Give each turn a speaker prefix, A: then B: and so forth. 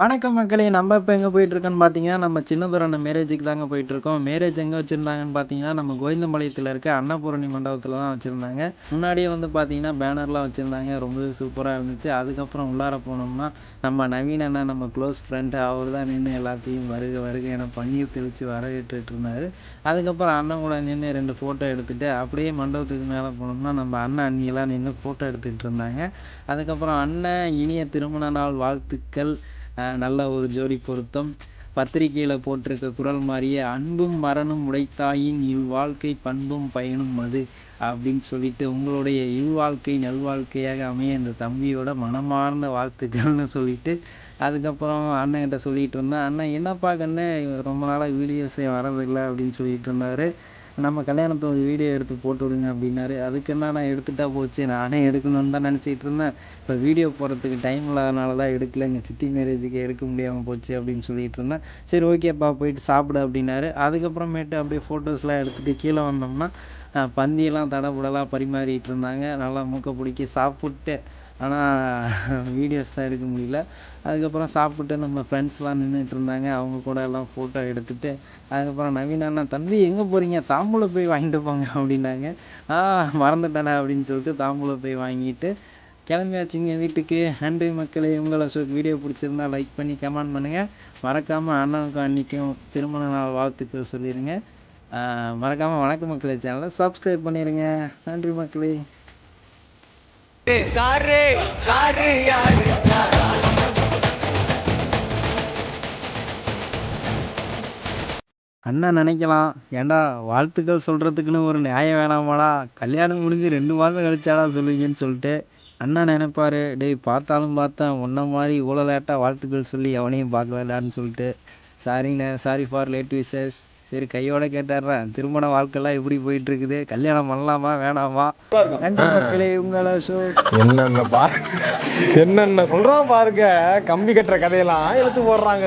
A: வணக்கம் மக்களே! நம்ம இப்ப எங்க போயிட்டுருக்கோன்னு பார்த்தீங்கன்னா, நம்ம சின்னதொரு அண்ணன் மேரேஜுக்கு தாங்க போயிட்டுருக்கோம். மேரேஜ் எங்க வச்சிருந்தாங்கன்னு பார்த்தீங்கன்னா, நம்ம கோவிந்தம்பாளையத்தில இருக்க அன்னபூரணி மண்டபத்தில தான் வச்சிருந்தாங்க. முன்னாடியே வந்து பார்த்தீங்கன்னா, பேனர்லாம் வச்சிருந்தாங்க. ரொம்பவே சூப்பரா இருந்துச்சு. அதுக்கப்புறம் உள்ளார போனோம்னா, நம்ம நவீன் அண்ணன் நம்ம க்ளோஸ் ஃப்ரெண்டு அவர் தான் நின்னு எல்லாத்தையும் வருக வருக என பன்னீர் தெளிச்சு வரவேற்றுட்டு இருந்தாரு. அதுக்கப்புறம் அண்ணன் கூட நின்னு 2 ஃபோட்டோ எடுத்துட்டு, அப்படியே மண்டபத்துக்கு மேல போனோம்னா, நம்ம அண்ணன், அண்ணியெல்லாம் நின்னு ஃபோட்டோ எடுத்துட்டு இருந்தாங்க. அதுக்கப்புறம் அண்ணன் இனிய திருமண நாள் வாழ்த்துக்கள். நல்ல ஒரு ஜோடி பொருத்தம். பத்திரிக்கையில போட்டிருக்க குறள் மாரியே அன்பும் மரணும் உடைத்தாயின் இல்வாழ்க்கை பண்பும் பயனும் அது அப்படின்னு சொல்லிட்டு உங்களுடைய இல்வாழ்க்கை நல்வாழ்க்கையாக அமைய இந்த தம்பியோட மனமார்ந்த வாழ்த்துக்கள்னு சொல்லிட்டு அதுக்கப்புறம் அண்ணன்கிட்ட சொல்லிட்டு இருந்தேன். அண்ணன் என்னப்பா கண்ணு ரொம்ப நாளாக வீடியோஸே வரதில்லை அப்படின்னு சொல்லிட்டு இருந்தாரு. நம்ம கல்யாணத்தை ஒரு வீடியோ எடுத்து போட்டு விடுங்க அப்படின்னாரு. அதுக்கு என்ன நான் எடுத்துட்டா போச்சு, நானே எடுக்கணும்னு தான் நினச்சிட்டு இருந்தேன். இப்போ வீடியோ போடுறதுக்கு டைம் இல்லாதனால தான் எடுக்கல. எங்கள் சித்தி மேரேஜுக்கு எடுக்க முடியாமல் போச்சு அப்படின்னு சொல்லிட்டு இருந்தேன். சரி ஓகேப்பா போயிட்டு சாப்பிடு அப்படின்னாரு. அதுக்கப்புறமேட்டு அப்படியே ஃபோட்டோஸ்லாம் எடுத்துகிட்டு கீழே வந்தோம்னா பந்தியெல்லாம் தடபுடலாக பரிமாறிட்டு இருந்தாங்க. நல்லா மூக்க பிடிக்கி சாப்பிட்டு, ஆனால் வீடியோஸ் தான் எடுக்க முடியல. அதுக்கப்புறம் சாப்பிட்டு நம்ம ஃப்ரெண்ட்ஸ்லாம் நின்றுட்டு இருந்தாங்க. அவங்க கூட எல்லாம் ஃபோட்டோ எடுத்துகிட்டு அதுக்கப்புறம் நவீன் அண்ணா, தம்பி எங்கே போகிறீங்க, தாம்பூலம் போய் வாங்கிட்டு போங்க அப்படின்னாங்க. மறந்துட்டேனே அப்படின்னு சொல்லிட்டு தாம்பூலம் போய் வாங்கிட்டு கிளம்பியாச்சுங்க வீட்டுக்கு. நன்றி மக்களே! உங்களை வீடியோ பிடிச்சிருந்தா லைக் பண்ணி கமெண்ட் பண்ணுங்கள். மறக்காமல் அண்ணனுக்கும் அன்னிக்கும் திருமண நாள் வாழ்த்துக்கள் சொல்லிடுங்க. மறக்காமல் வணக்கம் மக்களே சேனலை சப்ஸ்கிரைப் பண்ணிடுங்க. நன்றி மக்களே! அண்ணன் நினைக்கலாம், ஏன்டா வாழ்த்துக்கள் சொல்கிறதுக்குன்னு ஒரு நியாயம் வேணாமாடா, கல்யாணம் முடிஞ்சு 2 மாதம் கழிச்சாடா சொல்லுவீங்கன்னு சொல்லிட்டு அண்ணன் நினைப்பாரு, டேய் பார்த்தாலும் பார்த்தேன் உன்ன மாதிரி இவ்வளோ லேட்டாக வாழ்த்துக்கள் சொல்லி எவனையும் பார்க்கலடான்னு சொல்லிட்டு. சாரிண்ணே, சாரி ஃபார் லேட் விஷஸ். சரி கையோட கேட்டாடுறேன், திருமண வாழ்க்கைலாம் எப்படி போயிட்டுருக்குது, கல்யாணம் பண்ணலாமா வேணாமா? நன்றி மக்களே! உங்களை
B: என்னென்ன சொல்றான் பாருங்க, கம்பி கட்டுற கதையெல்லாம் எடுத்து போடுறாங்க.